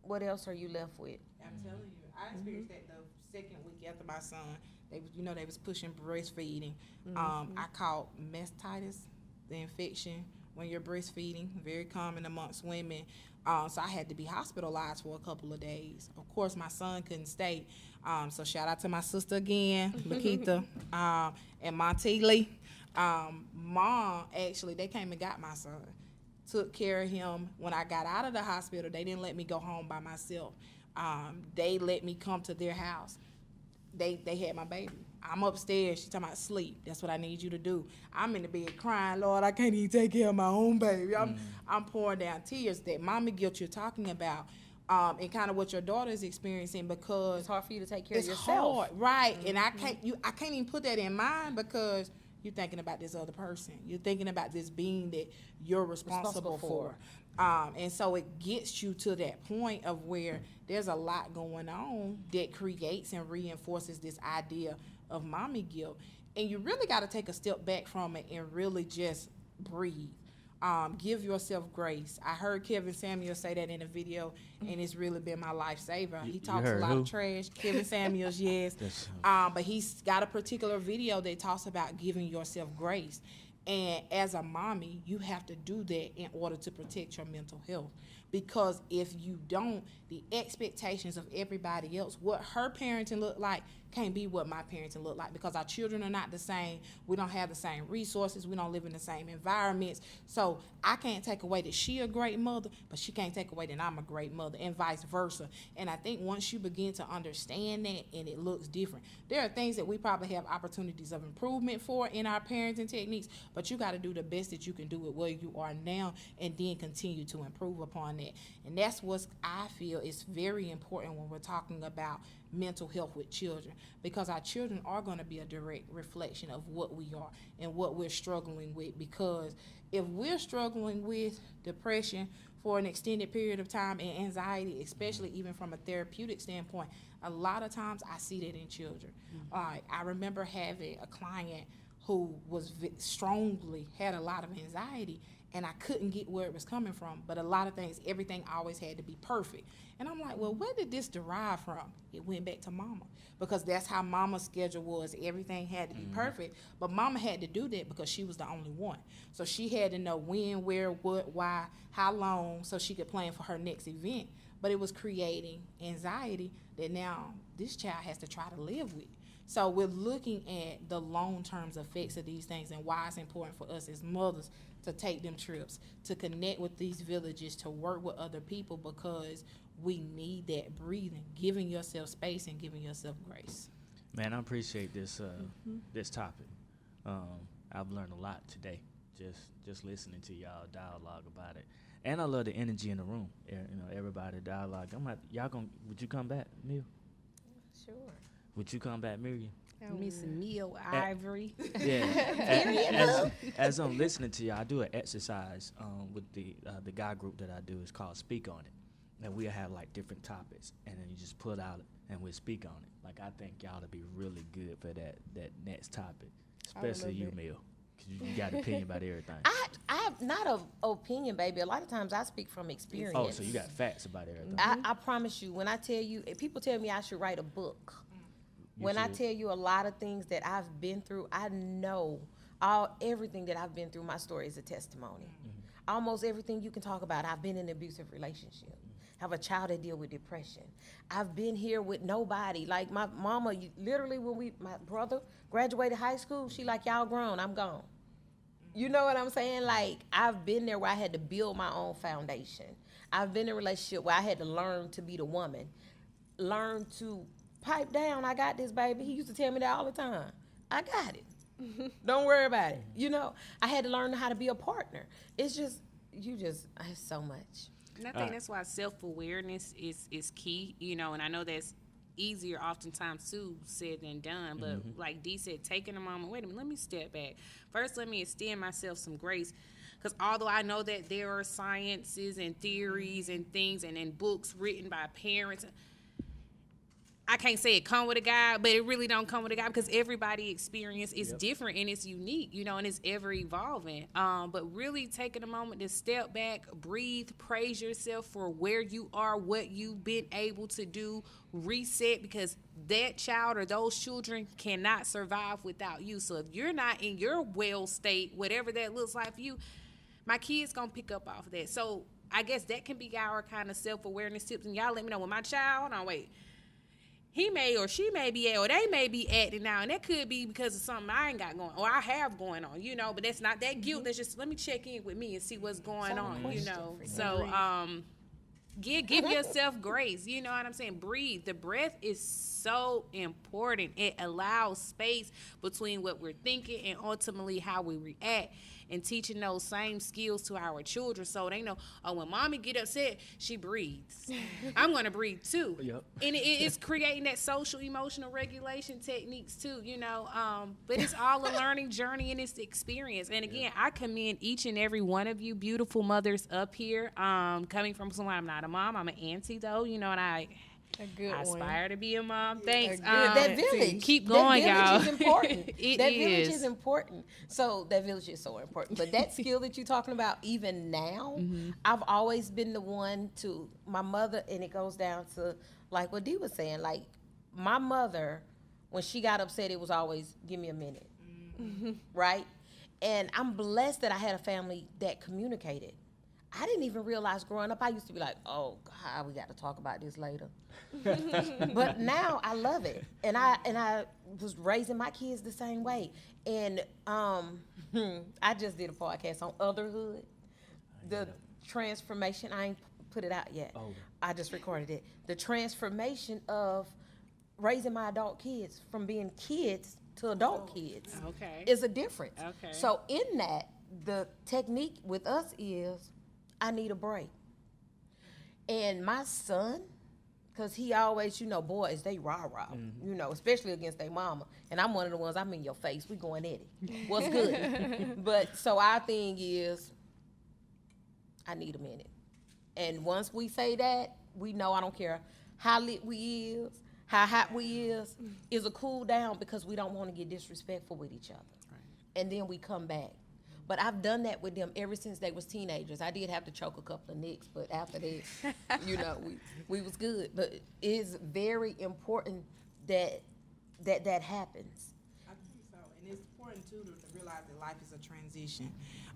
what else are you left with?
I'm telling you, I experienced that the second week after my son. they was pushing breastfeeding. I caught mastitis, the infection when you're breastfeeding, very common amongst women. So I had to be hospitalized for a couple of days. Of course, my son couldn't stay. So shout out to my sister again, Lakita, and Monty Lee. Mom, actually, they came and got my son, took care of him. When I got out of the hospital, they didn't let me go home by myself. They let me come to their house. They had my baby. I'm upstairs. She's talking about sleep. That's what I need you to do. I'm in the bed crying, Lord, I can't even take care of my own baby. I'm pouring down tears. That mommy guilt you're talking about, and kind of what your daughter is experiencing, because
It's hard for you to take care of
it's
yourself.
hard, right? And I can't even put that in mind, because you're thinking about this other person. You're thinking about this being that you're responsible for. And so it gets you to that point of where there's a lot going on that creates and reinforces this idea of mommy guilt. And you really got to take a step back from it and really just breathe. Give yourself grace. I heard Kevin Samuels say that in a video, and it's really been my lifesaver. He talks a lot of trash. Kevin Samuels, yes. But he's got a particular video that talks about giving yourself grace. And as a mommy, you have to do that in order to protect your mental health. Because if you don't, the expectations of everybody else, what her parenting looked like, can't be what my parenting looked like, because our children are not the same. We don't have the same resources. We don't live in the same environments. So I can't take away that she a great mother, but she can't take away that I'm a great mother, and vice versa. And I think once you begin to understand that, and it looks different, there are things that we probably have opportunities of improvement for in our parenting techniques, but you got to do the best that you can do with where you are now, and then continue to improve upon that. And that's what I feel is very important when we're talking about mental health with children, because our children are going to be a direct reflection of what we are and what we're struggling with. Because if we're struggling with depression for an extended period of time and anxiety, especially even from a therapeutic standpoint, a lot of times I see that in children. I remember having a client who was strongly had a lot of anxiety, and I couldn't get where it was coming from. But a lot of things, everything always had to be perfect. And I'm like, well, where did this derive from? It went back to mama, because that's how mama's schedule was. Everything had to be perfect. But mama had to do that because she was the only one. So she had to know when, where, what, why, how long, so she could plan for her next event. But it was creating anxiety that now this child has to try to live with. So we're looking at the long-term effects of these things, and why it's important for us as mothers to take them trips, to connect with these villages, to work with other people, because we need that breathing, giving yourself space and giving yourself grace.
Man, I appreciate this this topic. I've learned a lot today, just listening to y'all dialogue about it, and I love the energy in the room. Everybody dialogue. Would you come back, Mil?
Sure.
Would you come back, Miriam?
Miss Emile Ivory.
Yeah. As I'm listening to y'all, I do an exercise with the guy group that I do. It's called Speak On It. And we'll have like different topics, and then you just put out and we'll speak on it. Like, I think y'all to be really good for that next topic, especially you, Mil, because you got an opinion about everything.
I have not an opinion, baby. A lot of times I speak from experience.
Oh, so you got facts about everything.
I promise you, when I tell you, people tell me I should write a book. When I tell you a lot of things that I've been through, I know everything that I've been through. My story is a testimony. Almost everything you can talk about. I've been in an abusive relationship. Have a child that deal with depression. I've been here with nobody. Like my mama, literally when my brother graduated high school, she like, y'all grown, I'm gone. You know what I'm saying? Like, I've been there where I had to build my own foundation. I've been in a relationship where I had to learn to be the woman, learn to pipe down. I got this, baby. He used to tell me that all the time. I got it. Don't worry about it. I had to learn how to be a partner. It's just, I have so much.
And I think that's why self-awareness is key, and I know that's easier oftentimes too said than done, but like Dee said, taking a moment, wait a minute, let me step back. First, let me extend myself some grace, because although I know that there are sciences and theories and things and books written by parents, I can't say it come with a guide, but it really don't come with a guide because everybody experience is different and it's unique, you know, and it's ever evolving. But really taking a moment to step back, breathe, praise yourself for where you are, what you've been able to do, reset, because that child or those children cannot survive without you. So if you're not in your well state, whatever that looks like for you, my kids gonna pick up off of that. So I guess that can be our kind of self-awareness tips. And y'all let me know when my child, hold on, wait. He may or she may be at, or they may be acting now, and that could be because of something I ain't got going, or I have going on, you know. But that's not that guilt. That's just let me check in with me and see what's going on, you know. So, give yourself grace. You know what I'm saying? Breathe. The breath is so important. It allows space between what we're thinking and ultimately how we react. And teaching those same skills to our children so they know, oh, when mommy get upset, she breathes. I'm going to breathe too.
Yep.
And it's creating that social emotional regulation techniques too, you know. But it's all a learning journey and it's experience. And again, I commend each and every one of you beautiful mothers up here. Coming from someone, I'm not a mom, I'm an auntie though, you know, and I aspire to be a mom. Thanks.
That village.
Keep going,
that village
y'all.
is important.
That
village is important. So that village is so important. But that skill that you're talking about, even now, I've always been the one to my mother, and it goes down to like what Dee was saying. Like my mother, when she got upset, it was always give me a minute, right? And I'm blessed that I had a family that communicated. I didn't even realize growing up, I used to be like, oh, God, we got to talk about this later. But now I love it. And I was raising my kids the same way. And I just did a podcast on otherhood, the transformation. I ain't put it out yet. Oh. I just recorded it. The transformation of raising my adult kids from being kids to adult kids is a difference. Okay. So in that, the technique with us is, I need a break. And my son, because he always, you know, boys, they rah-rah, you know, especially against their mama. And I'm one of the ones, I'm in your face, we going at it. What's good? But so our thing is, I need a minute. And once we say that, we know, I don't care how lit we is, how hot we is a cool down because we don't want to get disrespectful with each other. Right. And then we come back. But I've done that with them ever since they was teenagers. I did have to choke a couple of nicks, but after that, you know, we was good. But it is very important that happens.
I think so. And it's important, too, to realize that life is a transition.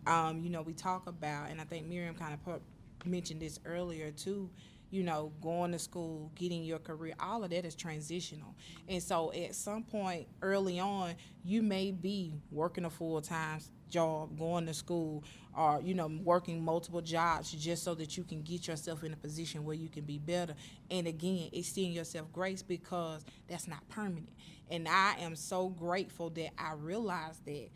You know, we talk about, and I think Miriam kind of mentioned this earlier, too, you know, going to school, getting your career, all of that is transitional. And so at some point early on, you may be working a full-time job, going to school, or, you know, working multiple jobs just so that you can get yourself in a position where you can be better. And again, extend yourself grace because that's not permanent. And I am so grateful that I realized that,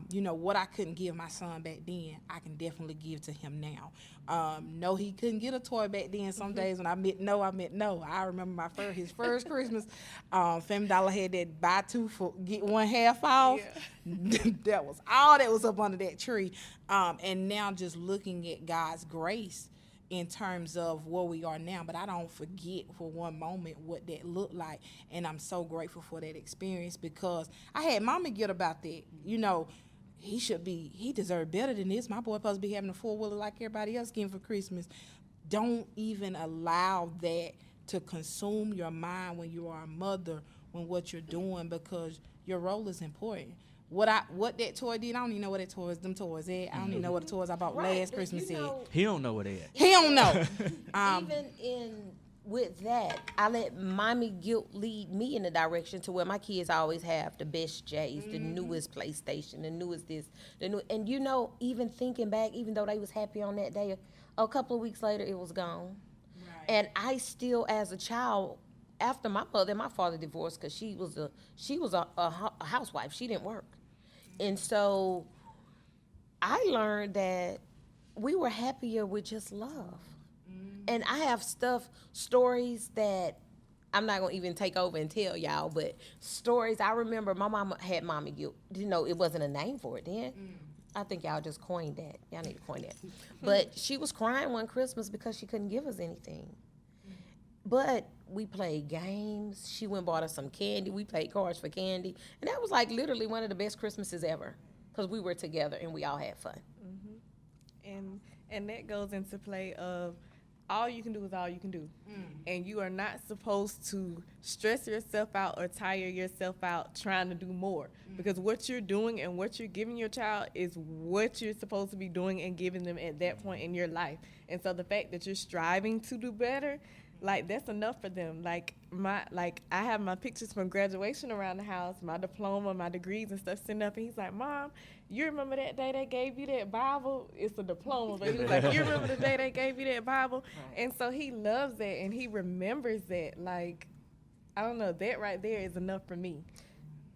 you know, what I couldn't give my son back then, I can definitely give to him now. No, he couldn't get a toy back then. Some days when I meant no, I meant no. I remember his first Christmas, Family Dollar had that buy two for get one half off. Yeah. That was all that was up under that tree. And now just looking at God's grace in terms of where we are now, but I don't forget for one moment what that looked like, and I'm so grateful for that experience because I had Mama get about that. You know, he deserved better than this. My boy supposed to be having a four-wheeler like everybody else getting for Christmas. Don't even allow that to consume your mind when you are a mother, when what you're doing, because your role is important. What that toy did, I don't even know what that toy is. Them toys at. I don't even know what the toys I bought last Christmas at.
He don't know what they at.
He don't know.
Even with that, I let mommy guilt lead me in the direction to where my kids always have the best J's, the newest PlayStation, the newest this, and you know, even thinking back, even though they was happy on that day, a couple of weeks later it was gone. Right. And I still, as a child, after my mother and my father divorced, because she was a housewife, she didn't work. And so I learned that we were happier with just love. And I have stories that I'm not going to even take over and tell y'all, but stories, I remember my mama had mommy guilt. You know, it wasn't a name for it then. I think y'all just coined that. Y'all need to coin that. But she was crying one Christmas because she couldn't give us anything. But we played games. She went and bought us some candy. We played cards for candy. And that was like literally one of the best Christmases ever because we were together and we all had fun.
And that goes into play of all you can do is all you can do. And you are not supposed to stress yourself out or tire yourself out trying to do more. Because what you're doing and what you're giving your child is what you're supposed to be doing and giving them at that point in your life. And so the fact that you're striving to do better, like, that's enough for them. Like I have my pictures from graduation around the house, my diploma, my degrees and stuff sitting up, and he's like, Mom, you remember that day they gave you that Bible? It's a diploma, but he was like, you remember the day they gave you that Bible? Right. And so he loves that and he remembers that. Like, I don't know, that right there is enough for me.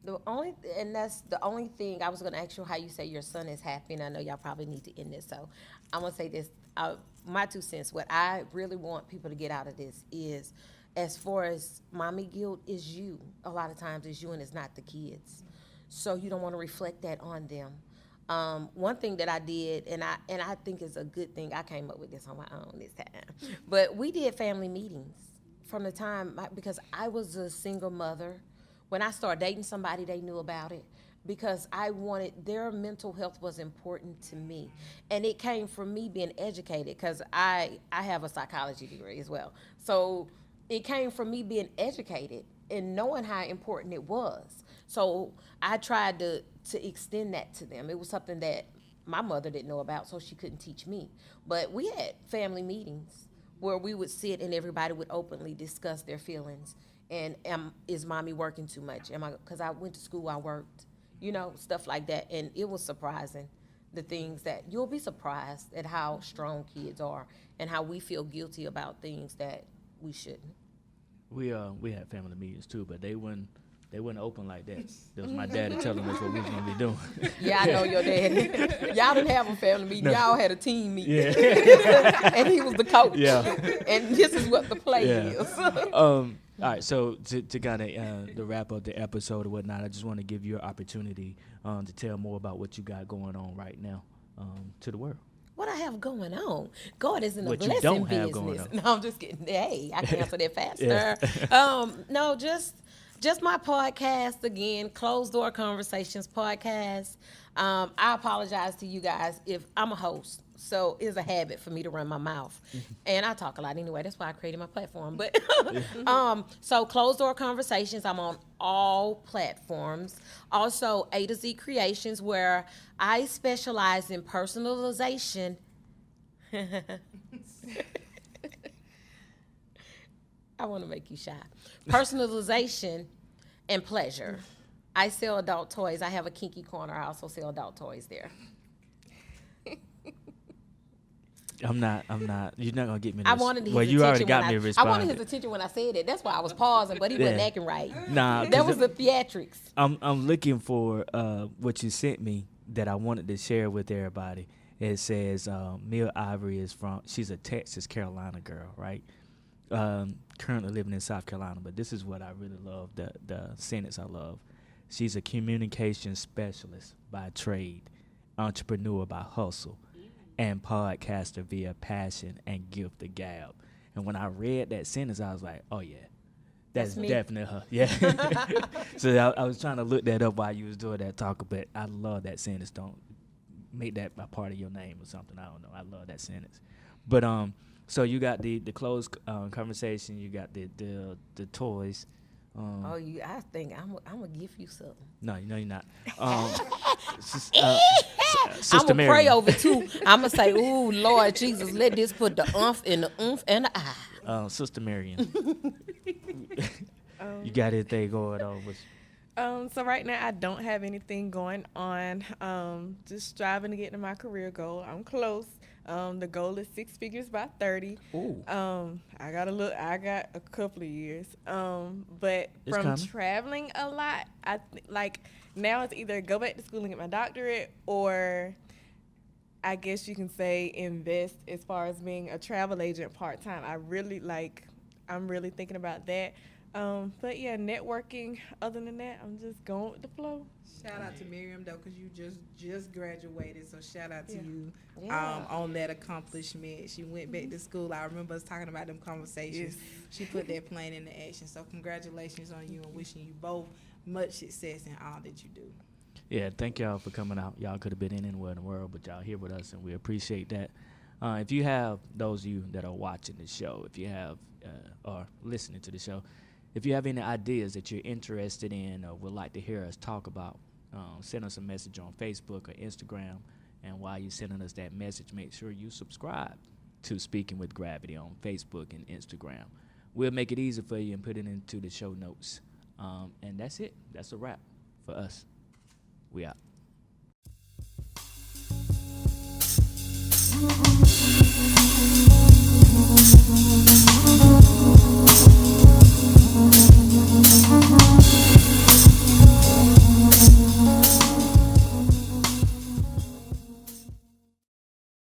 That's the only thing I was going to ask you, how you say your son is happy, and I know y'all probably need to end this, so I'm going to say this. My 2 cents, what I really want people to get out of this is, as far as mommy guilt is you, a lot of times it's you and it's not the kids. So you don't want to reflect that on them. One thing that I did, and I think is a good thing, I came up with this on my own this time, but we did family meetings from the time, because I was a single mother. When I started dating somebody, they knew about it because I wanted, their mental health was important to me. And it came from me being educated because I have a psychology degree as well. So it came from me being educated and knowing how important it was. So I tried to extend that to them. It was something that my mother didn't know about, so she couldn't teach me. But we had family meetings where we would sit and everybody would openly discuss their feelings. And is mommy working too much? Because I went to school, I worked, stuff like that. And it was surprising, the things that you'll be surprised at how strong kids are and how we feel guilty about things that we shouldn't.
We had family meetings too, but they wouldn't open like that. That was my daddy telling us what we was gonna be doing.
Yeah, I know your dad. Y'all didn't have a family meeting. No. Y'all had a team meeting.
Yeah.
And he was the coach.
Yeah.
And this is what the play is.
All right, so to kind of to wrap up the episode or whatnot, I just want to give you an opportunity to tell more about what you got going on right now to the world.
What I have going on? God is in the
what
blessing
you don't
business.
Have going on.
No, I'm just kidding. Hey, I can answer that faster.
Yeah.
No, just my podcast again, Closed Door Conversations podcast. I apologize to you guys if I'm a host. So it's a habit for me to run my mouth. And I talk a lot anyway. That's why I created my platform. But so Closed Door Conversations, I'm on all platforms. Also A to Z Creations, where I specialize in personalization. I want to make you shy. Personalization and pleasure. I sell adult toys. I have a kinky corner. I also sell adult toys there.
I'm not. You're not gonna get me.
I wanted his
you already got me
I wanted his attention when I said it. That's why I was pausing, but he wasn't acting right.
Nah,
that was the theatrics.
I'm looking for what you sent me that I wanted to share with everybody. It says Mia Ivory she's a Texas, Carolina girl, right? Currently living in South Carolina, but this is what I really love. The sentence I love. She's a communication specialist by trade, entrepreneur by hustle, and podcaster via passion and gift the gab. And when I read that sentence, I was like, oh, yeah, that's definitely her. Yeah. So I was trying to look that up while you was doing that talk, but I love that sentence. Don't make that a part of your name or something. I don't know. I love that sentence. But so you got the closed conversation. You got the toys.
I think I'm gonna give you something.
No, you're not.
I'm gonna pray over too. I'm gonna say, "Ooh, Lord Jesus, let this put the in the and the I."
Sister Marion, you got anything going on with you?
So right now I don't have anything going on. Just striving to get to my career goal. I'm close. The goal is 6 figures by 30.
Ooh.
I got a couple of years. But
it's
from
coming.
Traveling a lot, now it's either go back to school and get my doctorate, or I guess you can say invest as far as being a travel agent part-time. I'm really thinking about that. But yeah, networking. Other than that, I'm just going with the flow.
Shout out to Miriam though, cause you just graduated. So shout out to
Yeah.
you
Yeah.
on that accomplishment. She went back to school. I remember us talking about them conversations.
Yes.
She put that plan into action. So congratulations on you and wishing you both much success in all that you do.
Yeah, thank y'all for coming out. Y'all could have been anywhere in the world, but y'all here with us, and we appreciate that. If you have, those of you that are watching the show, if you have or listening to the show, if you have any ideas that you're interested in or would like to hear us talk about, send us a message on Facebook or Instagram. And while you're sending us that message, make sure you subscribe to Speaking with Gravity on Facebook and Instagram. We'll make it easy for you and put it into the show notes. And that's it. That's a wrap for us. We out.